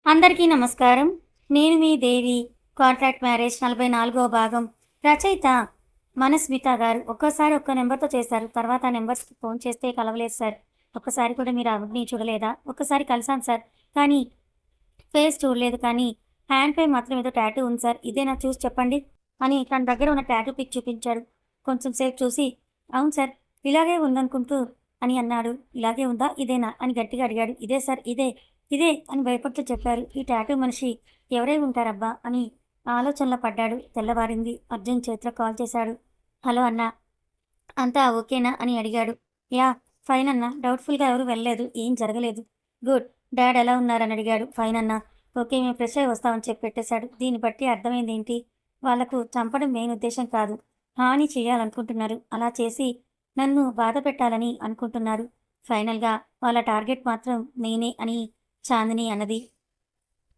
అందరికీ నమస్కారం. నేను మీ దేవి. కాంట్రాక్ట్ మ్యారేజ్ 44వ భాగం. రచయిత మనస్మిత గారు. ఒక్కోసారి ఒక్క నెంబర్‌తో చేశారు. తర్వాత ఆ నెంబర్స్‌కి ఫోన్ చేస్తే కలవలేదు సార్. ఒక్కసారి కూడా మీరు ఆవిడని చూడలేదా? ఒక్కసారి కలిసాను సార్. కానీ ఫేస్ చూడలేదు. కానీ హ్యాండ్‌పై మాత్రం ఏదో టాటూ ఉంది సార్. ఇదేనా చూసి చెప్పండి అని తన దగ్గర ఉన్న టాటూ పిక్ చూపించాడు. కొంచెం సేపు చూసి అవును సార్. ఇలాగే ఉందనుకుంటూ అని అన్నాడు. ఇలాగే ఉందా? ఇదేనా? అని గట్టిగా అడిగాడు. ఇదే సార్. ఇదే. ఇదే అని భయపడుతూ చెప్పారు. ఈ టాటూ మనిషి ఎవరై ఉంటారబ్బా అని ఆలోచనలో పడ్డాడు. తెల్లవారింది. అర్జున్ చేతిలో కాల్ చేశాడు. హలో అన్నా. అంతా ఓకేనా అని అడిగాడు. యాహ్! ఫైన్ అన్నా. డౌట్‌ఫుల్‌గా ఎవరు వెళ్ళలేదు. ఏం జరగలేదు. గుడ్. డాడ్ ఎలా ఉన్నారని అడిగాడు. ఫైన్ అన్నా. ఓకే. మేము ఫ్రెష్ అయ్యి వస్తామని చెప్పి పెట్టేశాడు. దీన్ని బట్టి అర్థమైందేంటి? వాళ్లకు చంపడం మెయిన్ ఉద్దేశ్యం కాదు. హాని చేయాలనుకుంటున్నారు. అలా చేసి నన్ను బాధ పెట్టాలని అనుకుంటున్నారు. ఫైనల్‌గా వాళ్ళ టార్గెట్ మాత్రం నేనే అని చాందిని అన్నది.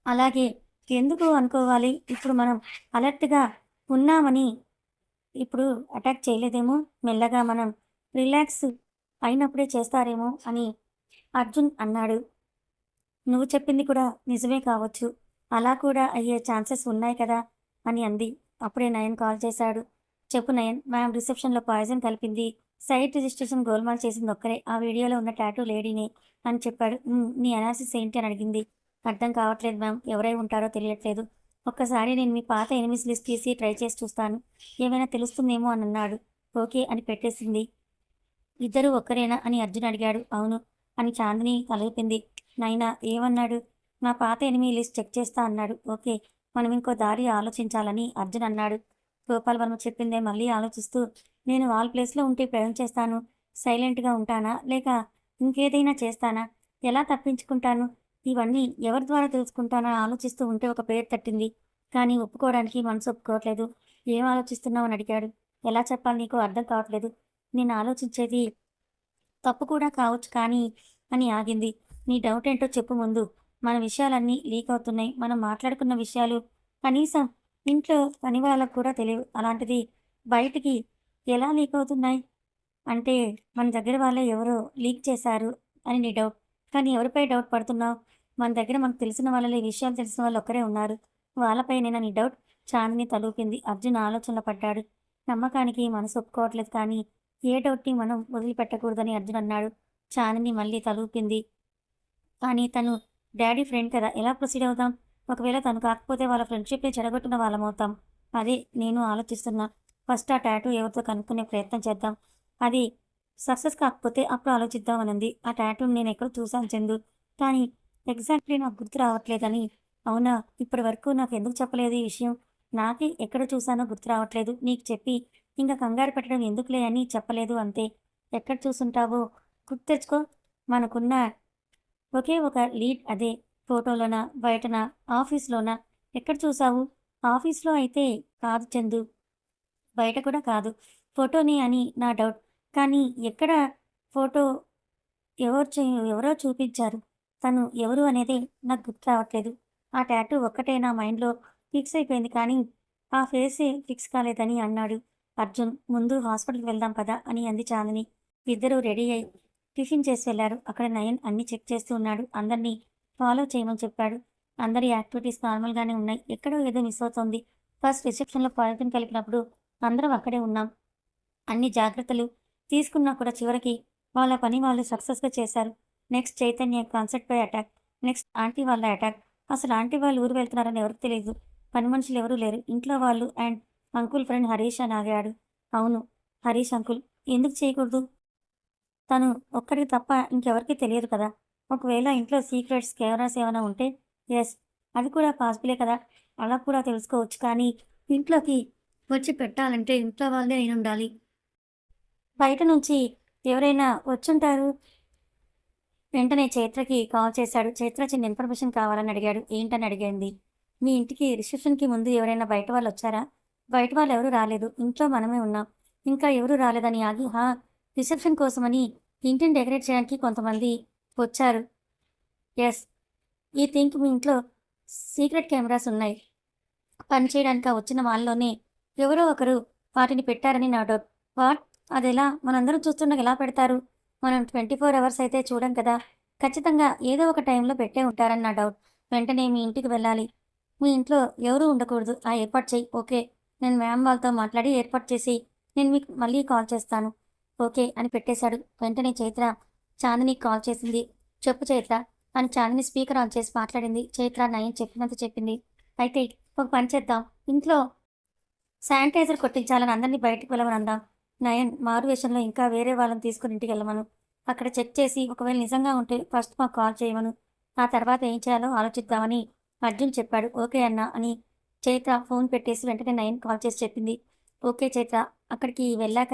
అలాగే ఎందుకు అనుకోవాలి? ఇప్పుడు మనం అలర్ట్‌గా ఉన్నామని ఇప్పుడు అటాక్ చేయలేదేమో! మెల్లగా మనం రిలాక్స్ అయినప్పుడే చేస్తారేమో అని అర్జున్ అన్నాడు. నువ్వు చెప్పింది కూడా నిజమే కావచ్చు. అలా కూడా అయ్యే ఛాన్సెస్ ఉన్నాయి కదా! అని అంది. అప్పుడే నయన్ కాల్ చేశాడు. చెప్పు నయన్. మ్యామ్ రిసెప్షన్‌లో పాయిజన్ కలిపింది. సైట్ రిజిస్ట్రేషన్ గోల్‌మాల్ చేసింది ఒక్కరే. ఆ వీడియోలో ఉన్న టాటూ లేడీనే అని చెప్పాడు. నీ అనాలిసిస్ ఏంటి అని అడిగింది. అర్థం కావట్లేదు మ్యామ్. ఎవరై ఉంటారో తెలియట్లేదు. ఒక్కసారి నేను మీ పాత ఎనిమీస్ లిస్ట్ తీసి ట్రై చేసి చూస్తాను. ఏమైనా తెలుస్తుందేమో అని అన్నాడు. ఓకే అని పెట్టేసింది. ఇద్దరూ ఒక్కరేనా అని అర్జున్ అడిగాడు. అవును అని చాందిని తలూపింది. నైనా ఏమన్నాడు? నా పాత ఎనిమీ లిస్ట్ చెక్ చేస్తా అన్నాడు. ఓకే. మనం ఇంకో దారి ఆలోచించాలని అర్జున్ అన్నాడు. గోపాల్ వర్మ చెప్పిందే మళ్ళీ ఆలోచిస్తూ నేను వాళ్ళ ప్లేస్‌లో ఉంటే ఇప్పుడేం చేస్తాను? సైలెంట్‌గా ఉంటానా? లేక ఇంకేదైనా చేస్తానా? ఎలా తప్పించుకుంటాను? ఇవన్నీ ఎవరి ద్వారా తెలుసుకుంటానో ఆలోచిస్తూ ఉంటే ఒక పేరు తట్టింది. కానీ ఒప్పుకోవడానికి మనసు ఒప్పుకోవట్లేదు. ఏం ఆలోచిస్తున్నావు అని అడిగాడు. ఎలా చెప్పాలి నీకు అర్థం కావట్లేదు. నేను ఆలోచించేది తప్పు కూడా కావచ్చు కానీ అని ఆగింది. నీ డౌట్ ఏంటో చెప్పు ముందు. మన విషయాలన్నీ లీక్ అవుతున్నాయి. మనం మాట్లాడుకున్న విషయాలు కనీసం ఇంట్లో పని వాళ్ళకి కూడా తెలియవు. అలాంటిది బయటికి ఎలా లీక్ అవుతున్నాయి? అంటే మన దగ్గర వాళ్ళే ఎవరో లీక్ చేశారు అని నీ డౌట్. కానీ ఎవరిపై డౌట్ పడుతున్నావు? మన దగ్గర మనకు తెలిసిన వాళ్ళలో ఈ విషయాలు తెలిసిన వాళ్ళు ఒక్కరే ఉన్నారు. వాళ్ళపైనేనా నీ డౌట్? చాందిని తలూపింది. అర్జున్ ఆలోచనలో పడ్డాడు. నమ్మకానికి మనసు ఒప్పుకోవట్లేదు కానీ ఏ డౌట్‌ని మనం వదిలిపెట్టకూడదని అర్జున్ అన్నాడు. చాందిని మళ్ళీ తలూపింది. కానీ తను డ్యాడీ ఫ్రెండ్ కదా! ఎలా ప్రొసీడ్ అవుదాం? ఒకవేళ తను కాకపోతే వాళ్ళ ఫ్రెండ్‌షిప్‌ని చెడగొట్టిన వాళ్ళమవుతాం. అదే నేను ఆలోచిస్తున్నా. ఫస్ట్ ఆ టాటూ ఎవరిదో కనుక్కునే ప్రయత్నం చేద్దాం. అది సక్సెస్ కాకపోతే అప్పుడు ఆలోచిద్దాం అనంది. ఆ టాటూని నేనెక్కడో చూసాను చందు. కానీ ఎగ్జాక్ట్‌లీ నాకు గుర్తు రావట్లేదని. అవునా! ఇప్పటి వరకు నాకెందుకు చెప్పలేదు ఈ విషయం? నాకే ఎక్కడ చూసానో గుర్తు రావట్లేదు. నీకు చెప్పి ఇంక కంగారు పెట్టడం ఎందుకులే అని చెప్పలేదు అంతే. ఎక్కడ చూసుంటావో గుర్తు తెచ్చుకో. మనకున్న ఒకే ఒక లీడ్ అదే. ఫోటోలోనా? బయటనా? ఆఫీస్‌లోనా? ఎక్కడ చూసావు? ఆఫీస్‌లో అయితే కాదు చందు. బయట కూడా కాదు. ఫోటోనే అని నా డౌట్. కానీ ఎక్కడ ఫోటో ఎవరు చే ఎవరో చూపించారు. తను ఎవరు అనేదే నాకు గుర్తు రావట్లేదు. ఆ టాటూ ఒక్కటే నా మైండ్‌లో ఫిక్స్ అయిపోయింది కానీ, ఆ ఫేసే ఫిక్స్ కాలేదని అన్నాడు అర్జున్. ముందు హాస్పిటల్‌కి వెళ్దాం పద అని అంది చాందిని. ఇద్దరూ రెడీ అయ్యి టిఫిన్ చేసి వెళ్లారు. అక్కడ నయన్ అన్నీ చెక్ చేస్తూ ఉన్నాడు. అందరినీ ఫాలో చేయమని చెప్పాడు. అందరి యాక్టివిటీస్ నార్మల్‌గానే ఉన్నాయి. ఎక్కడో ఏదో మిస్ అవుతోంది. ఫస్ట్ రిసెప్షన్‌లో పాయిజన్ కలిపినప్పుడు అందరం అక్కడే ఉన్నాం. అన్ని జాగ్రత్తలు తీసుకున్నా కూడా చివరికి వాళ్ళ పని వాళ్ళు సక్సెస్‌గా చేశారు. నెక్స్ట్ చైతన్య కాన్సర్ట్‌పై అటాక్. నెక్స్ట్ ఆంటీ వాళ్ళ అటాక్. అసలు ఆంటీ వాళ్ళు ఊరు వెళ్తున్నారని ఎవరికీ తెలీదు. పని మనుషులు ఎవరూ లేరు. ఇంట్లో వాళ్ళు అండ్ అంకుల్ ఫ్రెండ్ హరీష్ అని ఆగాడు. అవును. హరీష్ అంకుల్. ఎందుకు చేయకూడదు? తను ఒక్కడికి తప్ప ఇంకెవరికీ తెలియదు కదా! ఒకవేళ ఇంట్లో సీక్రెట్స్, కెమెరాస్ ఏమైనా ఉంటే యెస్. అది కూడా పాసిబులే కదా! అలా కూడా తెలుసుకోవచ్చు. కానీ ఇంట్లోకి వచ్చి పెట్టాలంటే ఇంట్లో వాళ్ళే అయ్యుండాలి. బయట నుంచి ఎవరైనా వచ్చుంటారు. వెంటనే చైత్రకి కాల్ చేశాడు. చైత్ర చిన్న ఇన్ఫర్మేషన్ కావాలని అడిగాడు. ఏంటని అడిగింది. మీ ఇంటికి రిసెప్షన్‌కి ముందు ఎవరైనా బయట వాళ్ళొచ్చారా? బయట వాళ్ళెవరూ రాలేదు. ఇంట్లో మనమే ఉన్నాం. ఇంకా ఎవరూ రాలేదని ఆగి, రిసెప్షన్ కోసమని ఇంటిని డెకరేట్ చేయడానికి కొంతమంది వచ్చారు. యెస్. ఈ థింక్ మీ ఇంట్లో సీక్రెట్ కెమెరాస్ ఉన్నాయి. పని చేయడానికి ఆ వచ్చిన వాళ్ళలోనే ఎవరో ఒకరు వాటిని పెట్టారని నా డౌట్. వాట్? అదెలా? మనందరం చూస్తుండగా ఎలా పెడతారు? మనం 24 అవర్స్ అయితే చూడం కదా! ఖచ్చితంగా ఏదో ఒక టైంలో పెట్టే ఉంటారని నా డౌట్. వెంటనే మీ ఇంటికి వెళ్ళాలి. మీ ఇంట్లో ఎవరూ ఉండకూడదు. ఆ ఏర్పాటు చెయ్యి. ఓకే. నేను మ్యామ్ వాళ్ళతో మాట్లాడి ఏర్పాటు చేసి నేను మీకు మళ్ళీ కాల్ చేస్తాను. ఓకే అని పెట్టేశాడు. వెంటనే చైత్ర చాందినికి కాల్ చేసింది. చెప్పు చైత్ర అని చాందిని స్పీకర్ ఆన్ చేసి మాట్లాడింది. చైత్ర నయన్ చెప్పినంత చెప్పింది. అయితే ఒక పని చేద్దాం. ఇంట్లో శానిటైజర్ కొట్టించాలని అందరినీ బయటికి వెళ్ళమనందాం. నయన్ మారువేషంలో ఇంకా వేరే వాళ్ళని తీసుకుని ఇంటికెళ్ళమను. అక్కడ చెక్ చేసి ఒకవేళ నిజంగా ఉంటే ఫస్ట్ మాకు కాల్ చేయమను. ఆ తర్వాత ఏం చేయాలో ఆలోచిద్దామని అర్జున్ చెప్పాడు. ఓకే అన్నా అని చైత్ర ఫోన్ పెట్టేసి వెంటనే నయన్ కాల్ చేసి చెప్పింది. ఓకే చైత్ర. అక్కడికి వెళ్ళాక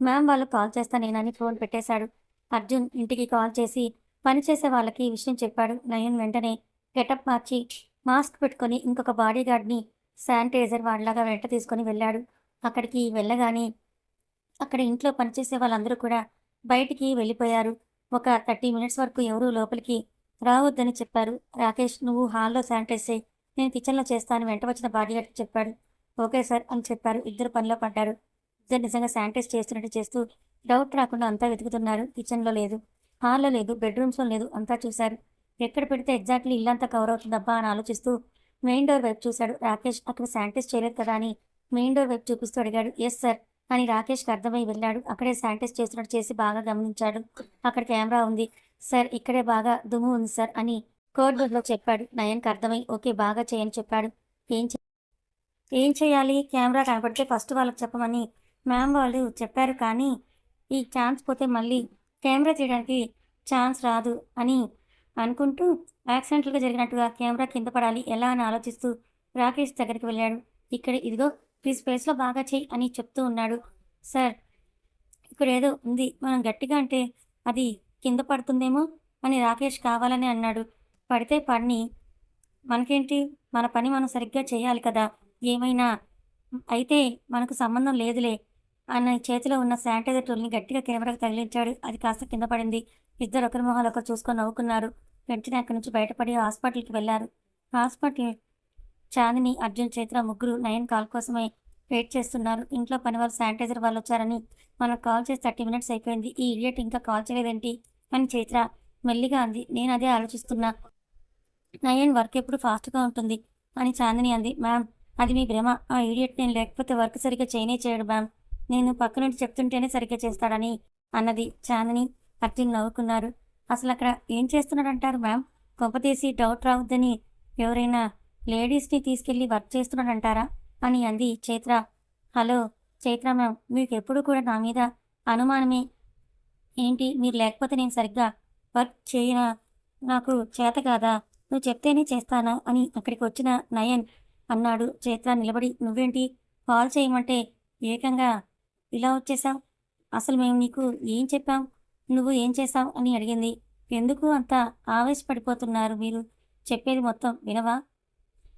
మ్యామ్ వాళ్ళు కాల్ చేస్తా నేనని ఫోన్ పెట్టేశాడు. అర్జున్ ఇంటికి కాల్ చేసి పనిచేసే వాళ్ళకి ఈ విషయం చెప్పాడు. నయన్ వెంటనే గెటప్ మార్చి మాస్క్ పెట్టుకొని ఇంకొక బాడీగార్డ్ని శానిటైజర్ వాడిలాగా వెంట తీసుకొని వెళ్ళాడు. అక్కడికి వెళ్ళగానే అక్కడ ఇంట్లో పనిచేసే వాళ్ళందరూ కూడా బయటికి వెళ్ళిపోయారు. ఒక 30 మినిట్స్ వరకు ఎవరూ లోపలికి రావద్దని చెప్పారు. రాకేష్ నువ్వు హాల్‌లో శానిటైజ్ చెయి. నేను కిచెన్‌లో చేస్తా అని వెంట వచ్చిన బాడీగార్డ్‌కి చెప్పాడు. ఓకే సార్ అని చెప్పారు. ఇద్దరు పనిలో పడ్డారు. ఇద్దరు నిజంగా శానిటైజ్ చేస్తున్నట్టు చేస్తూ డౌట్ రాకుండా అంతా వెతుకుతున్నారు. కిచెన్‌లో లేదు, హాల్‌లో లేదు, బెడ్‌రూమ్స్‌లో లేదు. అంతా చూశారు. ఎక్కడ పెడితే ఎగ్జాక్ట్‌లీ ఇల్లంతా కవర్ అవుతుందబ్బా అని ఆలోచిస్తూ మెయిన్ డోర్ వైపు చూశాడు. రాకేష్ అక్కడ శానిటైజ్ చేయలేదు కదా అని మెయిన్ డోర్ వైపు చూపిస్తూ అడిగాడు. యెస్ సార్ అని రాకేష్‌కి అర్థమై వెళ్ళాడు. అక్కడే శానిటైజ్ చేస్తున్నట్టు చేసి బాగా గమనించాడు. అక్కడ కెమెరా ఉంది. సార్ ఇక్కడే బాగా దుమ్ము ఉంది సార్ అని కోడ్ వర్డ్‌లో చెప్పాడు. నయన్‌కి అర్థమై ఓకే బాగా చేయని చెప్పాడు. ఏం చే ఏం చేయాలి? కెమెరా కనపడితే ఫస్ట్ వాళ్ళకి చెప్పమని మ్యామ్ వాళ్ళు చెప్పారు కానీ ఈ ఛాన్స్ పోతే మళ్ళీ కెమెరా తీయడానికి ఛాన్స్ రాదు అని అనుకుంటూ యాక్సిడెంటల్‌గా జరిగినట్టుగా కెమెరా కింద పడాలి ఎలా అని ఆలోచిస్తూ రాకేష్ దగ్గరికి వెళ్ళాడు. ఇక్కడ ఇదిగో ఈ స్పేస్‌లో బాగా చెయ్యి అని చెప్తూ ఉన్నాడు. సార్ ఇక్కడేదో ఉంది. మనం గట్టిగా అంటే అది కింద పడుతుందేమో అని రాకేష్ కావాలనే అన్నాడు. పడితే పడని. మనకేంటి? మన పని మనం సరిగ్గా చేయాలి కదా! ఏమైనా అయితే మనకు సంబంధం లేదులే అన్న చేతిలో ఉన్న శానిటైజర్ టూల్‌ని గట్టిగా కెమెరాకి తగిలించాడు. అది కాస్త కింద పడింది. ఇద్దరు ఒకరి మొహాలు ఒకరు చూసుకొని నవ్వుకున్నారు. వెంటనే అక్కడి నుంచి బయటపడి హాస్పిటల్‌కి వెళ్లారు. హాస్పిటల్ చాందిని, అర్జున్, చైత్ర ముగ్గురు నయన్ కాల్ కోసమై వెయిట్ చేస్తున్నారు. ఇంట్లో పనివాళ్ళు శానిటైజర్ వాళ్ళొచ్చారని మనం కాల్ చేసి 30 మినిట్స్ అయిపోయింది. ఈ ఇడియట్ ఇంకా కాల్ చేయలేదేంటి? అని చైత్ర మెల్లిగా అంది. నేనదే ఆలోచిస్తున్నా. నయన్ వర్క్ ఎప్పుడు ఫాస్ట్‌గా ఉంటుంది అని చాందిని అంది. మ్యామ్ అది మీ భ్రమ. ఆ ఇడియట్ నేను లేకపోతే వర్క్ సరిగ్గా చేయనే చేయడు మ్యామ్. నేను పక్క నుండి చెప్తుంటేనే సరిగ్గా చేస్తాడని అన్నది. చాందిని, అర్జున్ నవ్వుకున్నారు. అసలక్కడ ఏం చేస్తున్నాడంటారు మ్యామ్? కొంపతీసి డౌట్ రావద్దని ఎవరైనా లేడీస్‌ని తీసుకెళ్ళి వర్క్ చేస్తున్నాడంటారా? అని అంది చైత్ర. హలో! చైత్ర మ్యామ్ మీకెప్పుడు కూడా నా మీద అనుమానమే. ఏంటి మీరు లేకపోతే నేను సరిగ్గా వర్క్ చేయనా? నాకు చేత కాదా? నువ్వు చెప్తేనే చేస్తానా? అని అక్కడికి వచ్చిన నయన్ అన్నాడు. చైత్ర నిలబడి నువ్వేంటి కాల్ చేయమంటే ఏకంగా ఇలా వచ్చేశావు? అసలు మేము నీకు ఏం చెప్పాం? నువ్వు ఏం చేశావు? అని అడిగింది. ఎందుకు అంత ఆవేశపడిపోతున్నారు మీరు? చెప్పేది మొత్తం వినవా?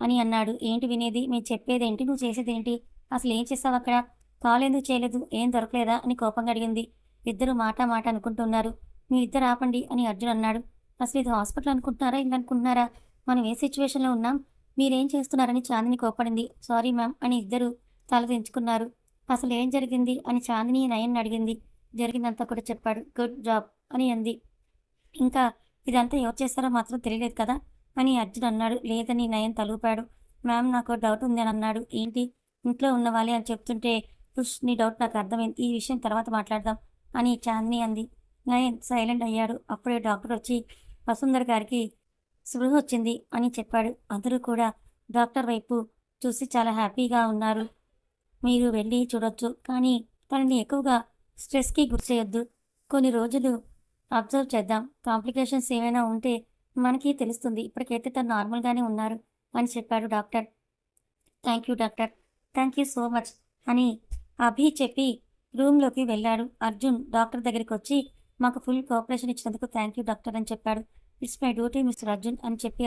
అని అన్నాడు. ఏంటి వినేది? మేము చెప్పేదేంటి? నువ్వు చేసేదేంటి? అసలేం చేశావక్కడ? కాల్ ఎందుకు చేయలేదు? ఏం దొరకలేదా? అని కోపంగా అడిగింది. ఇద్దరు మాట మాట అనుకుంటున్నారు. మీ ఇద్దరు ఆపండి అని అర్జున్ అన్నాడు. అసలు ఇది హాస్పిటల్ అనుకుంటున్నారా? ఇల్లు అనుకుంటున్నారా? మనం ఏ సిచ్యువేషన్‌లో ఉన్నాం? మీరేం చేస్తున్నారని చాందిని కోప్పడింది. సారీ మ్యామ్ అని ఇద్దరు తల దించుకున్నారు. అసలు ఏం జరిగింది? అని చాందిని నయన్ని అడిగింది. జరిగిందంతా కూడా చెప్పాడు. గుడ్ జాబ్ అని అంది. ఇంకా ఇదంతా ఎవరు చేశారో మాత్రం తెలియలేదు కదా! అని అర్జున్ అన్నాడు. లేదని నయన్ తలూపాడు. మ్యామ్ నాకో డౌట్ ఉంది అని అన్నాడు. ఏంటి? ఇంట్లో ఉన్నవాళ్ళే అని చెప్తుంటే ఉష్ నీ డౌట్ నాకు అర్థమైంది. ఈ విషయం తర్వాత మాట్లాడదాం అని చాందిని అంది. నయన్ సైలెంట్ అయ్యాడు. అప్పుడే డాక్టర్ వచ్చి వసుంధర గారికి స్పృహ వచ్చింది అని చెప్పాడు. అందరూ కూడా డాక్టర్ వైపు చూసి చాలా హ్యాపీగా ఉన్నారు. మీరు వెళ్ళి చూడొచ్చు. కానీ తనని ఎక్కువగా స్ట్రెస్‌కి గురిచేయొద్దు. కొన్ని రోజులు అబ్జర్వ్ చేద్దాం. కాంప్లికేషన్స్ ఏమైనా ఉంటే మనకి తెలుస్తుంది. ఇప్పటికైతే తను నార్మల్‌గానే ఉన్నారు అని చెప్పాడు doctor. Thank you doctor. Thank you so much అని అభి చెప్పి రూమ్‌లోకి వెళ్ళాడు. అర్జున్ డాక్టర్ దగ్గరికొచ్చి మాకు ఫుల్ కోఆపరేషన్ ఇచ్చినందుకు థ్యాంక్ యూ డాక్టర్ అని చెప్పాడు. It's my duty mister Arjun అని చెప్పి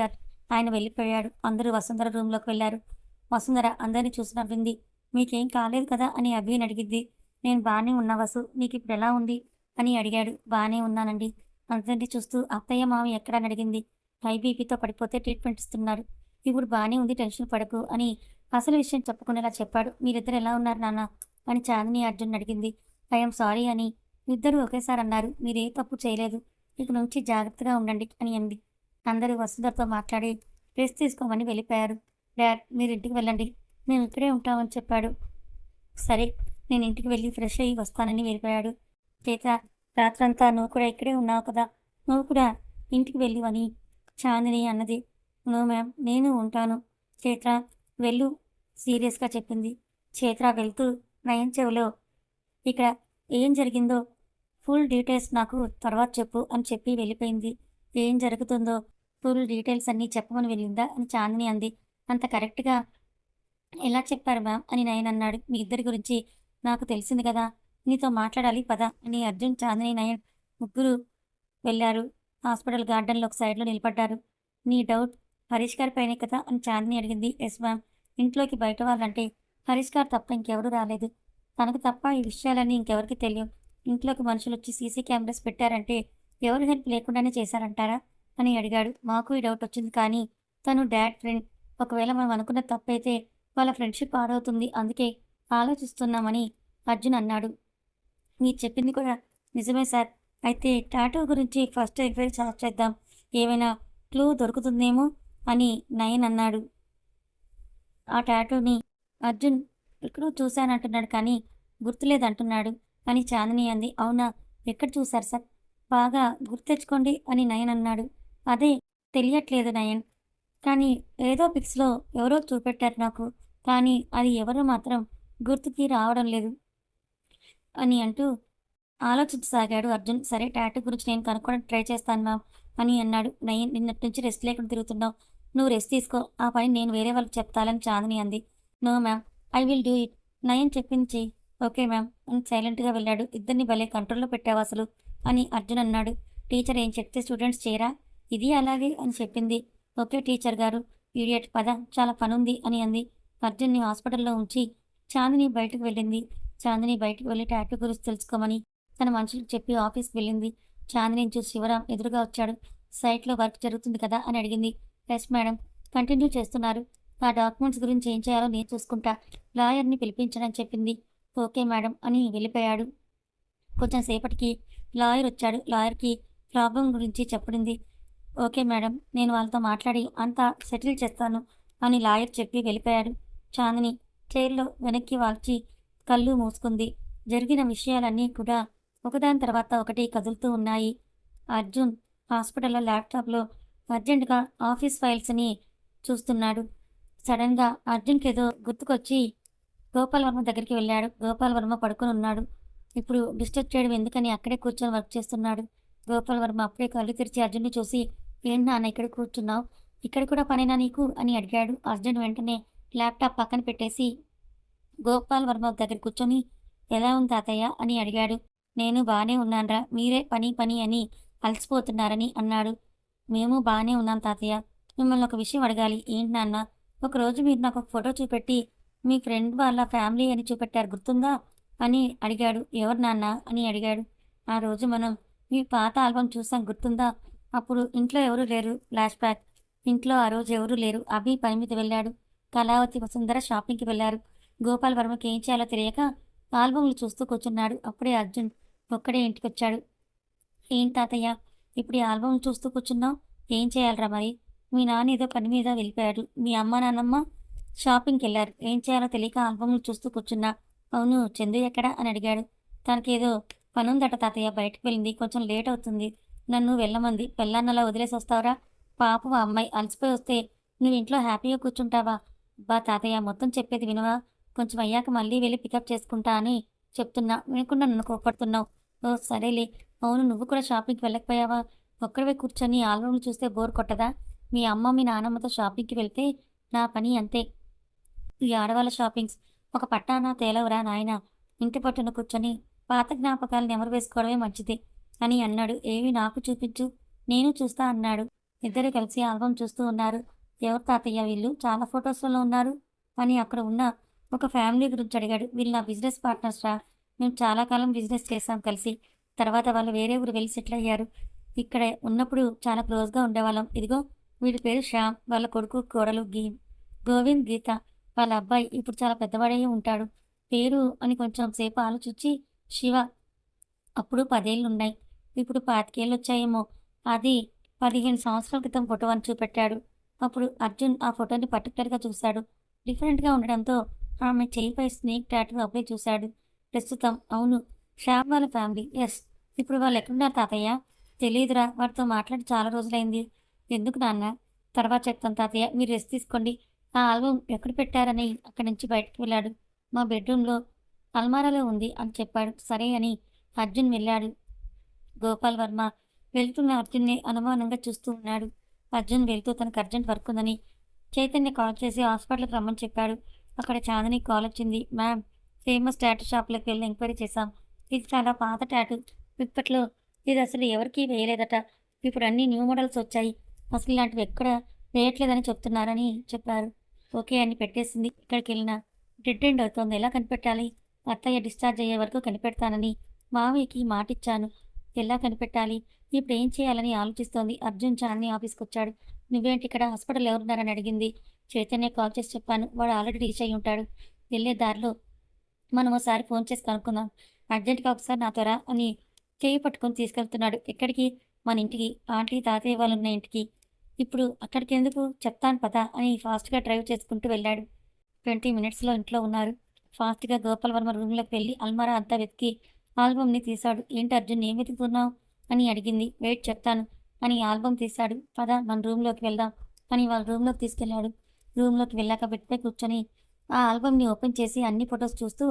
ఆయన వెళ్ళిపోయాడు. అందరూ వసుంధర రూమ్‌లోకి వెళ్లారు. వసుంధర అందరిని చూసి నవ్వింది. మీకేం కాలేదు కదా అని అభిని అడిగింది. నేను బానే ఉన్నా వసు. నీకిప్పుడెలా ఉంది? అని అడిగాడు. బానే ఉన్నానండి. అందరిని చూస్తూ అత్తయ్య మామయ్య ఎక్కడా అని అడిగింది. హై బీపీతో పడిపోతే ట్రీట్మెంట్ ఇస్తున్నారు. ఇప్పుడు బానే ఉంది టెన్షన్ పడకు అని అసలు విషయం చెప్పుకునేలా చెప్పాడు. మీరిద్దరు ఎలా ఉన్నారు నాన్న? అని చాందిని అర్జున్ అడిగింది. ఐఎమ్ సారీ అని ఇద్దరూ ఒకేసారి అన్నారు. మీరే తప్పు చేయలేదు. ఇక నుంచి జాగ్రత్తగా ఉండండి అని అంది. అందరూ వసుంధరతో మాట్లాడి రెస్ట్ తీసుకోమని వెళ్ళిపోయారు. డాడ్ మీరు ఇంటికి వెళ్ళండి. మేము ఇక్కడే ఉంటామని చెప్పాడు. సరే నేను ఇంటికి వెళ్ళి ఫ్రెష్ అయ్యి వస్తానని వెళ్ళిపోయాడు. చేత రాత్రంతా నువ్వు కూడా ఇక్కడే ఉన్నావు కదా! నువ్వు కూడా ఇంటికి వెళ్ళివని చాందిని అన్నది. నో మ్యామ్ నేను ఉంటాను. చేత్ర వెళ్ళు సీరియస్‌గా చెప్పింది. చేత్ర వెళ్తూ నయన్ చెవిలో ఇక్కడ ఏం జరిగిందో ఫుల్ డీటెయిల్స్ నాకు తర్వాత చెప్పు అని చెప్పి వెళ్ళిపోయింది. ఏం జరుగుతుందో ఫుల్ డీటెయిల్స్ అన్నీ చెప్పమని వెళ్ళిందా అని చాందిని అంది. అంత కరెక్ట్‌గా ఎలా చెప్పారు మ్యామ్ అని నయన్ అన్నాడు. మీ ఇద్దరి గురించి నాకు తెలిసింది కదా! నీతో మాట్లాడాలి పద అని అర్జున్, చాందిని, నయన్ ముగ్గురు వెళ్లారు. హాస్పిటల్ గార్డెన్‌లో ఒక సైడ్‌లో నిలబడ్డారు. నీ డౌట్ హరీష్ గారి పైనే కదా అని చాందిని అడిగింది. Yes ma'am. ఇంట్లోకి బయట వాళ్ళంటే హరీష్ గారు తప్ప ఇంకెవరూ రాలేదు. తనకు తప్ప ఈ విషయాలన్నీ ఇంకెవరికీ తెలియవు. ఇంట్లోకి మనుషులొచ్చి సీసీ కెమెరాస్ పెట్టారంటే ఎవరి హెల్ప్ లేకుండానే చేశారంటారా అని అడిగాడు. మాకు ఈ డౌట్ వచ్చింది కానీ తను డాడ్ ఫ్రెండ్. ఒకవేళ మనం అనుకున్న తప్పైతే వాళ్ళ ఫ్రెండ్షిప్ పాడవుతుంది. అందుకే ఆలోచిస్తున్నామని అర్జున్ అన్నాడు. మీరు చెప్పింది కూడా నిజమే సార్. అయితే టాటూ గురించి ఫస్ట్ ఎంక్వైరీ స్టార్ట్ చేద్దాం. ఏమైనా క్లూ దొరుకుతుందేమో అని నయన్ అన్నాడు. ఆ టాటూని అర్జున్ ఎక్కడో చూశానంటున్నాడు కానీ గుర్తులేదంటున్నాడు అని చాందిని అంది. అవునా ఎక్కడ చూశారు సార్? బాగా గుర్తు తెచ్చుకోండి అని నయన్ అన్నాడు. అదే తెలియట్లేదు నయన్. కానీ ఏదో పిక్స్‌లో ఎవరో చూపెట్టారు నాకు. కానీ అది ఎవరో మాత్రం గుర్తుకి రావడం లేదు అని అంటూ ఆలోచించసాగాడు అర్జున్. సరే టాటూ గురించి నేను కనుక్కోవడానికి ట్రై చేస్తాను మ్యామ్ అని అన్నాడు. నయన్ నిన్నటి నుంచి రెస్ట్ లేకుండా తిరుగుతున్నావు. నువ్వు రెస్ట్ తీసుకో. ఆ పని నేను వేరే వాళ్ళకి చెప్తాలని చాందిని అంది. No ma'am I will do it. Nayan చెప్పింది చెయ్యి. ఓకే మ్యామ్ అని సైలెంట్‌గా వెళ్ళాడు. ఇద్దరిని భలే కంట్రోల్‌లో పెట్టావు అసలు అని అర్జున్ అన్నాడు. టీచర్ ఏం చెప్తే స్టూడెంట్స్ చేయరా? ఇది అలాగే అని చెప్పింది. ఓకే టీచర్ గారు. ఈడియట్ పద చాలా పనుంది అని అంది. అర్జున్ని హాస్పిటల్‌లో ఉంచి చాందిని బయటకు వెళ్ళింది. చాందిని బయటకు వెళ్ళి టాటూ గురించి తెలుసుకోమని తన మనుషులకు చెప్పి ఆఫీస్‌కి వెళ్ళింది. చాందినిని చూసి శివరాం ఎదురుగా వచ్చాడు. సైట్‌లో వర్క్ జరుగుతుంది కదా అని అడిగింది. Yes madam. కంటిన్యూ చేస్తున్నారు. ఆ డాక్యుమెంట్స్ గురించి ఏం చేయాలో నేను చూసుకుంటా. లాయర్‌ని పిలిపించనని చెప్పింది. ఓకే మేడం అని వెళ్ళిపోయాడు. కొంచెం సేపటికి లాయర్ వచ్చాడు. లాయర్‌కి ప్రాబ్లమ్ గురించి చెప్పింది. ఓకే మేడం నేను వాళ్ళతో మాట్లాడి అంతా సెటిల్ చేస్తాను అని లాయర్ చెప్పి వెళ్ళిపోయాడు. చాందిని చైర్‌లో వెనక్కి వాల్చి కళ్ళు మూసుకుంది. జరిగిన విషయాలన్నీ కూడా ఒకదాని తర్వాత ఒకటి కదులుతూ ఉన్నాయి. అర్జున్ హాస్పిటల్‌లో ల్యాప్‌టాప్‌లో అర్జెంట్‌గా ఆఫీస్ ఫైల్స్‌ని చూస్తున్నాడు. సడన్‌గా అర్జున్‌కేదో గుర్తుకొచ్చి గోపాల్ వర్మ దగ్గరికి వెళ్ళాడు. గోపాల్ వర్మ పడుకొని ఉన్నాడు. ఇప్పుడు డిస్టర్బ్ చేయడం ఎందుకని అక్కడే కూర్చొని వర్క్ చేస్తున్నాడు. గోపాల్ వర్మ అప్పుడే కళ్ళు తెరిచి అర్జున్‌ని చూసి ఏంటి నాన్న ఇక్కడ కూర్చున్నావు? ఇక్కడ కూడా పనేనా నీకు అని అడిగాడు. అర్జున్ వెంటనే ల్యాప్‌టాప్ పక్కన పెట్టేసి గోపాల్ వర్మ దగ్గర కూర్చొని ఎలా ఉంది తాతయ్య అని అడిగాడు. నేను బానే ఉన్నాన్రా. మీరే పని పని అని అలసిపోతున్నారని అన్నాడు. మేము బానే ఉన్నాం తాతయ్య. మిమ్మల్ని ఒక విషయం అడగాలి. ఏంటి నాన్న? ఒకరోజు మీరు నాకు ఒక ఫోటో చూపెట్టి మీ ఫ్రెండ్ వాళ్ళ ఫ్యామిలీ అని చూపెట్టారు గుర్తుందా? అని అడిగాడు. ఎవరు నాన్న అని అడిగాడు. ఆ రోజు మనం మీ పాత ఆల్బమ్ చూసాం గుర్తుందా? అప్పుడు ఇంట్లో ఎవరూ లేరు. Flash back. ఇంట్లో ఆ రోజు ఎవరూ లేరు. అభి పని మీద వెళ్ళాడు. కళావతి, వసుంధర షాపింగ్‌కి వెళ్లారు. గోపాల్ వర్మకి ఏం చేయాలో తెలియక ఆల్బమ్‌లు చూస్తూ కూర్చున్నాడు. అప్పుడే అర్జున్ ఒక్కడే ఇంటికొచ్చాడు. ఏంటి తాతయ్య ఇప్పుడు ఈ ఆల్బమ్ చూస్తూ కూర్చున్నావు? ఏం చేయాలిరా మరి? మీ నాన్న ఏదో పని మీద వెళ్ళిపోయాడు. మీ అమ్మ, నాన్నమ్మ షాపింగ్‌కెళ్లారు. ఏం చేయాలో తెలియక ఆల్బమ్‌లు చూస్తూ కూర్చున్నా. అవును చందు ఎక్కడా? అని అడిగాడు. తనకేదో పనుందట తాతయ్య బయటకు వెళ్ళింది. కొంచెం లేట్ అవుతుంది. నన్ను వెళ్ళమంది. పెళ్ళాన్నలా వదిలేసి వస్తావురా? పాపం ఆ అమ్మాయి అలసిపోయి వస్తే నువ్వు ఇంట్లో హ్యాపీగా కూర్చుంటావా? అబ్బా తాతయ్య మొత్తం చెప్పేది వినవా? కొంచెం అయ్యాక మళ్ళీ వెళ్ళి పికప్ చేసుకుంటా అని చెప్తున్నా. వినకుండా నన్ను కోప్పడుతున్నావు. ఓ సరేలే. అవును నువ్వు కూడా షాపింగ్‌కి వెళ్ళకపోయావా? ఒక్కడివే కూర్చొని ఆల్బమ్‌లు చూస్తే బోర్ కొట్టదా? మీ అమ్మ, మీ నాన్నమ్మతో షాపింగ్‌కి వెళ్తే నా పని అంతే. ఈ ఆడవాళ్ళ షాపింగ్స్ ఒక పట్టాన తేలవురా నాయనా. ఇంటి పట్టున కూర్చొని పాత జ్ఞాపకాలు నెమరు వేసుకోవడమే మంచిది అని అన్నాడు. ఏవి నాకు చూపించు. నేను చూస్తా అన్నాడు. ఇద్దరు కలిసి ఆల్బమ్ చూస్తూ ఉన్నారు. ఎవరు తాతయ్య వీళ్ళు? చాలా ఫొటోస్‌లలో ఉన్నారు అని అక్కడ ఉన్న ఒక ఫ్యామిలీ గురించి అడిగాడు. వీళ్ళు నా బిజినెస్ పార్ట్నర్స్ రా. మేము చాలా కాలం బిజినెస్ చేశాం కలిసి. తర్వాత వాళ్ళు వేరే ఊరు వెళ్ళి సెటిల్ అయ్యారు. ఇక్కడ ఉన్నప్పుడు చాలా క్లోజ్‌గా ఉండేవాళ్ళం. ఇదిగో వీడి పేరు శ్యామ్. వాళ్ళ కొడుకు, కోడలు గోవింద్, గీత. వాళ్ళ అబ్బాయి ఇప్పుడు చాలా పెద్దవాడయ్యి ఉంటాడు. పేరు అని కొంచెం సేపు ఆలోచించి శివ. అప్పుడు 10 ఏళ్లున్నాయి. ఇప్పుడు 25 ఏళ్ళొచ్చాయేమో. అది 15 సంవత్సరాల క్రితం ఫోటో అని చూపెట్టాడు. అప్పుడు అర్జున్ ఆ ఫోటోని పర్టికులర్‌గా చూశాడు. డిఫరెంట్‌గా ఉండడంతో ఆమె చెయ్యిపై స్నేక్ టాటూ అప్పుడే చూశాడు. ప్రస్తుతం అవును. శ్యామ్ వాళ్ళ ఫ్యామిలీ. యెస్. ఇప్పుడు వాళ్ళెక్కడున్నారు తాతయ్య? తెలీదురా. వాడితో మాట్లాడి చాలా రోజులైంది. ఎందుకు నాన్న? తర్వాత చెప్తాను తాతయ్య. మీరు రెస్ట్ తీసుకోండి. ఆ ఆల్బమ్ ఎక్కడ పెట్టారని అక్కడి నుంచి బయటికి వెళ్ళాడు. మా బెడ్‌రూమ్‌లో అల్మారాలో ఉంది అని చెప్పాడు. సరే అని అర్జున్ వెళ్ళాడు. గోపాల్ వర్మ వెళ్తున్న అర్జున్‌ని అనుమానంగా చూస్తూ ఉన్నాడు. అర్జున్ వెళ్తూ తనకు అర్జెంట్ వర్క్ ఉందని చైతన్య కాల్ చేసి హాస్పిటల్‌కి రమ్మని చెప్పాడు. అక్కడ చాందినికి కాల్ వచ్చింది. మ్యామ్, ఫేమస్ టాటూ షాప్‌లోకి వెళ్లి ఎంక్వైరీ చేశాం. ఇది చాలా పాత టాటూ. ఇప్పట్లో ఇది అసలు ఎవరికీ వేయలేదట. ఇప్పుడు అన్ని న్యూ మోడల్స్ వచ్చాయి. అసలు ఇలాంటివి ఎక్కడ వేయట్లేదని చెప్తున్నారని చెప్పారు. ఓకే అని పెట్టేసింది. ఎక్కడికెళ్ళినా డెడ్ ఎండ్ అవుతోంది. ఎలా కనిపెట్టాలి? అత్తయ్య డిశ్చార్జ్ అయ్యే వరకు కనిపెడతానని మావయ్యకి మాటిచ్చాను. ఎలా కనిపెట్టాలి? ఇప్పుడేం చేయాలని ఆలోచిస్తోంది. అర్జున్ చాందిని ఆఫీస్‌కొచ్చాడు. నువ్వేంటి ఇక్కడ? హాస్పిటల్‌లో ఎవరున్నారని అడిగింది. చైతన్య కాల్ చేసి చెప్పాను. వాడు ఆల్రెడీ రీచ్ అయ్యి ఉంటాడు. వెళ్ళే దారిలో మనం ఓసారి ఫోన్ చేసి కనుక్కుందాం. అర్జెంట్‌గా ఒకసారి నాతో రా అని చెయ్యి పట్టుకొని తీసుకెళ్తున్నాడు. ఎక్కడికి? మన ఇంటికి. ఆంటీ, తాతయ్య వాళ్ళున్న ఇంటికి. ఇప్పుడు అక్కడికెందుకు? చెప్తాను పద అని ఫాస్ట్‌గా డ్రైవ్ చేసుకుంటూ వెళ్ళాడు. 20 మినిట్స్‌లో ఇంట్లో ఉన్నారు. ఫాస్ట్‌గా గోపాల్ వర్మ రూమ్‌లోకి వెళ్లి అల్మారా అంతా వెతికి ఆల్బమ్‌ని తీశాడు. ఏంటి అర్జున్ ఏం వెతుకుతున్నావు? అని అడిగింది. వెయిట్ చెప్తాను అని ఆల్బమ్ తీశాడు. పద మన రూమ్‌లోకి వెళ్దాం అని వాళ్ళ రూమ్‌లోకి తీసుకెళ్లాడు. రూమ్‌లోకి వెళ్ళాక బెడ్‌పై కూర్చొని ఆ ఆల్బమ్‌ని ఓపెన్ చేసి అన్ని ఫోటోస్ చూస్తూ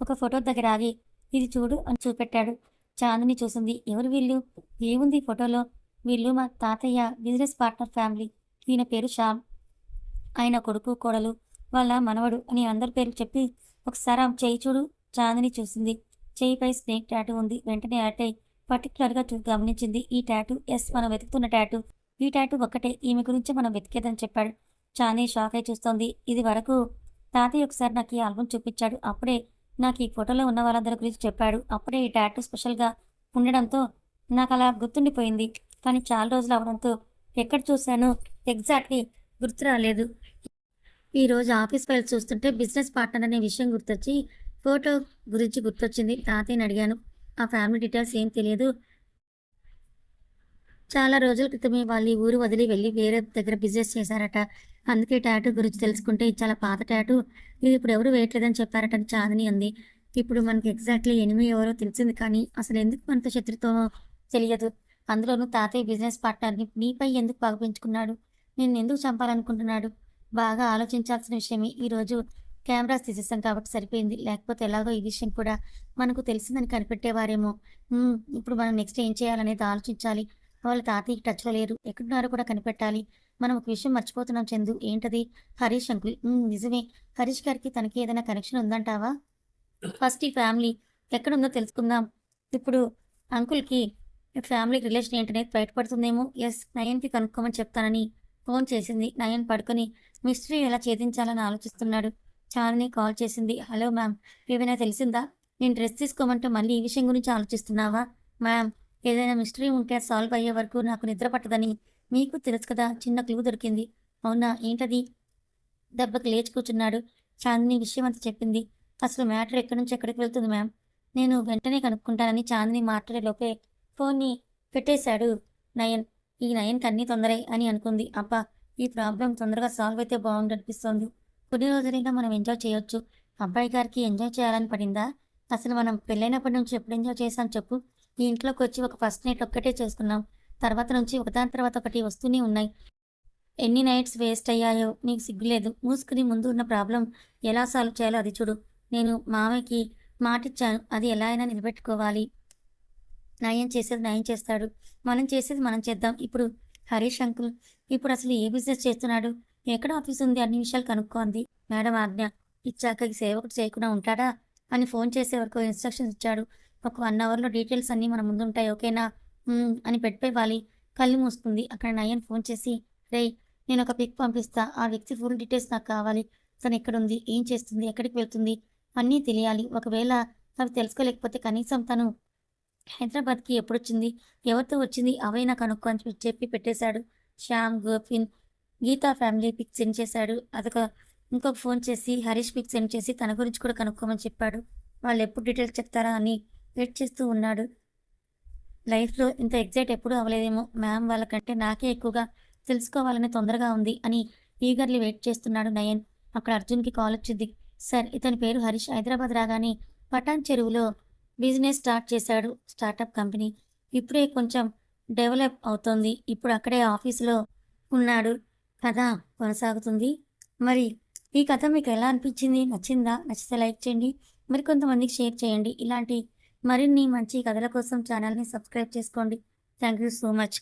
ఒక ఫోటో దగ్గర ఆగి ఇది చూడు అని చూపెట్టాడు. చాందిని చూసింది. ఎవరు వీళ్ళు? ఏముంది ఈ ఫోటోలో? వీళ్ళు మా తాతయ్య బిజినెస్ పార్ట్నర్ ఫ్యామిలీ. ఈయన పేరు శ్యామ్. ఆయన కొడుకు, కోడలు, వాళ్ళ మనవడు అని అందరి పేర్లు చెప్పి ఒకసారి ఆమె చెయ్యి చూడు. చాందిని చూసింది. చెయ్యిపై స్నేక్ టాటూ ఉంది. వెంటనే అటై పర్టిక్యులర్‌గా గమనించింది. ఈ టాటూ యెస్ మనం వెతుకుతున్న టాటూ. ఈ టాటూ ఒక్కటే. ఈమె గురించే మనం వెతికేదని చెప్పాడు. చాందిని షాక్ అయి చూస్తోంది. ఇది వరకు తాతయ్య ఒకసారి నాకు ఈ ఆల్బమ్ చూపించాడు. అప్పుడే నాకు ఈ ఫోటోలో ఉన్న వాళ్ళందరి గురించి చెప్పాడు. అప్పుడే ఈ టాటూ స్పెషల్‌గా ఉండడంతో నాకలా గుర్తుండిపోయింది. కానీ చాలా రోజులు అవ్వడంతో ఎక్కడ చూశానో ఎగ్జాక్ట్‌లీ గుర్తు రాలేదు. ఈరోజు ఆఫీస్ ఫైల్స్ చూస్తుంటే బిజినెస్ పార్ట్నర్ అనే విషయం గుర్తొచ్చి, ఫోటో గురించి గుర్తొచ్చింది. తాతయ్యని అడిగాను. ఆ ఫ్యామిలీ డీటెయిల్స్ ఏం తెలియదు. చాలా రోజుల క్రితమే వాళ్ళు ఈ ఊరు వదిలి వెళ్లి వేరే దగ్గర బిజినెస్ చేశారట. అందుకే టాటూ గురించి తెలుసుకుంటే ఇది చాలా పాత టాటూ. ఇది ఇప్పుడు ఎవరు వేయట్లేదని చెప్పారట అని చాందిని అంది. ఇప్పుడు మనకి ఎగ్జాక్ట్‌లీ ఎనిమీ ఎవరో తెలిసింది కానీ అసలు ఎందుకు మనతో శత్రుత్వమో తెలియదు. అందులోనూ తాతయ్య బిజినెస్ పార్ట్నర్‌ని నీపై ఎందుకు పగ పెంచుకున్నాడు? నిన్నెందుకు చంపాలనుకుంటున్నాడు? బాగా ఆలోచించాల్సిన విషయమే. ఈరోజు కెమెరాస్ తీసేసాం కాబట్టి సరిపోయింది. లేకపోతే ఎలాగో ఈ విషయం కూడా మనకు తెలిసిందని కనిపెట్టేవారేమో. ఇప్పుడు మనం నెక్స్ట్ ఏం చేయాలనేది ఆలోచించాలి. వాళ్ళ తాతయ్యకి టచ్‌లో లేరు. ఎక్కడున్నారో కూడా కనిపెట్టాలి. మనం ఒక విషయం మర్చిపోతున్నాం చందు. ఏంటది? హరీష్ అంకుల్. నిజమే. హరీష్ గారికి తనకి ఏదైనా కనెక్షన్ ఉందంటావా? ఫస్ట్ ఈ ఫ్యామిలీ ఎక్కడుందో తెలుసుకుందాం. ఇప్పుడు అంకుల్‌కి ఫ్యామిలీ రిలేషన్ ఏంటనేది బయటపడుతుందేమో. యెస్. నయన్‌కి కనుక్కోమని చెప్తానని ఫోన్ చేసింది. నయన్ పడుకొని మిస్టరీ ఎలా ఛేదించాలని ఆలోచిస్తున్నాడు. చాందిని కాల్ చేసింది. Hello ma'am. ఏమైనా తెలిసిందా? నేను డ్రెస్ తీసుకోమంటే మళ్ళీ ఈ విషయం గురించి ఆలోచిస్తున్నావా? మ్యామ్, ఏదైనా మిస్టరీ ఉంటే అది సాల్వ్ అయ్యే వరకు నాకు నిద్ర పట్టదని మీకు తెలుసు కదా! చిన్న క్లూ దొరికింది. అవునా? ఏంటది? దెబ్బకి లేచి కూర్చున్నాడు. చాందిని విషయం అంతా చెప్పింది. అసలు మ్యాటర్ ఎక్కడి నుంచి ఎక్కడికి వెళ్తుంది మ్యామ్? నేను వెంటనే కనుక్కుంటానని చాందిని మాట్లాడేలోపే ఫోన్ని పెట్టేశాడు నయన్. ఈ నయన్‌కి అన్నీ తొందరే అని అనుకుంది. అబ్బా! ఈ ప్రాబ్లమ్ తొందరగా సాల్వ్ అయితే బావుండనిపిస్తోంది. కొన్ని రోజులైనా మనం ఎంజాయ్ చేయొచ్చు. అబ్బాయి గారికి ఎంజాయ్ చేయాలని పడిందా? అసలు మనం పెళ్ళైనప్పటి నుంచి ఎప్పుడు ఎంజాయ్ చేశాం చెప్పు? ఈ ఇంట్లోకొచ్చి ఒక ఫస్ట్ నైట్ ఒక్కటే చేసుకున్నాం. తర్వాత నుంచి ఒకదాని తర్వాత ఒకటి వస్తూనే ఉన్నాయి. ఎన్ని నైట్స్ వేస్ట్ అయ్యాయో నీకు సిగ్గులేదు. మూసుకుని ముందు ఉన్న ప్రాబ్లమ్ ఎలా సాల్వ్ చేయాలో అది చూడు. నేను మావయ్యకి మాటిచ్చాను. అది ఎలా అయినా నిలబెట్టుకోవాలి. నయం చేసేది నయం చేస్తాడు. మనం చేసేది మనం చేద్దాం. ఇప్పుడు హరీష్ అంకుల్ ఇప్పుడసలు ఏ బిజినెస్ చేస్తున్నాడు? ఎక్కడ ఆఫీస్ ఉంది? అన్ని విషయాలు కనుక్కో అంది. మేడం ఆజ్ఞ ఇచ్చాక ఈ సేవకుడు చేయకుండా ఉంటాడా? అని ఫోన్ చేసే వరకు ఇన్‌స్ట్రక్షన్స్ ఇచ్చాడు. ఒక 1 అవర్‌లో డీటెయిల్స్ అన్నీ మన ముందుంటాయి. ఓకేనా? అని పెట్టిపోయి వాలి కళ్ళు మూసుకుంది. అక్కడ నయన్ ఫోన్ చేసి రేయ్! నేనొక పిక్ పంపిస్తా. ఆ వ్యక్తి ఫుల్ డీటెయిల్స్ నాకు కావాలి. తనెక్కడుంది? ఏం చేస్తుంది? ఎక్కడికి వెళ్తుంది? అన్నీ తెలియాలి. ఒకవేళ అవి తెలుసుకోలేకపోతే కనీసం తను హైదరాబాద్‌కి ఎప్పుడొచ్చింది? ఎవరితో వచ్చింది? అవైనా కనుక్కో అని చెప్పి పెట్టేశాడు. శ్యామ్, గోపిన్, గీతా ఫ్యామిలీ పిక్ సెండ్ చేశాడు. ఇంకొక ఫోన్ చేసి హరీష్ పిక్ సెండ్ చేసి తన గురించి కూడా కనుక్కోమని చెప్పాడు. వాళ్ళెప్పుడు డీటెయిల్స్ చెప్తారా అని వెయిట్ చేస్తూ ఉన్నాడు. లైఫ్‌లో ఇంత ఎక్సైట్ ఎప్పుడూ అవ్వలేదేమో! మ్యామ్ వాళ్ళకంటే నాకే ఎక్కువగా తెలుసుకోవాలని తొందరగా ఉంది అని ఈగర్లీ వెయిట్ చేస్తున్నాడు నయన్. అక్కడ అర్జున్‌కి కాల్ వచ్చింది. సార్ ఇతని పేరు హరీష్. హైదరాబాద్ రాగానే పటాన్ చెరువులో బిజినెస్ స్టార్ట్ చేశాడు. Startup company. ఇప్పుడే కొంచెం డెవలప్ అవుతోంది. ఇప్పుడు అక్కడే ఆఫీసులో ఉన్నాడు. కథ కొనసాగుతుంది. మరి ఈ కథ మీకు ఎలా అనిపించింది? నచ్చిందా? నచ్చితే లైక్ చేయండి. మరికొంతమందికి షేర్ చేయండి. ఇలాంటి మరిన్ని మంచి కథల కోసం ఛానల్‌ని సబ్స్క్రైబ్ చేసుకోండి. Thank you so much.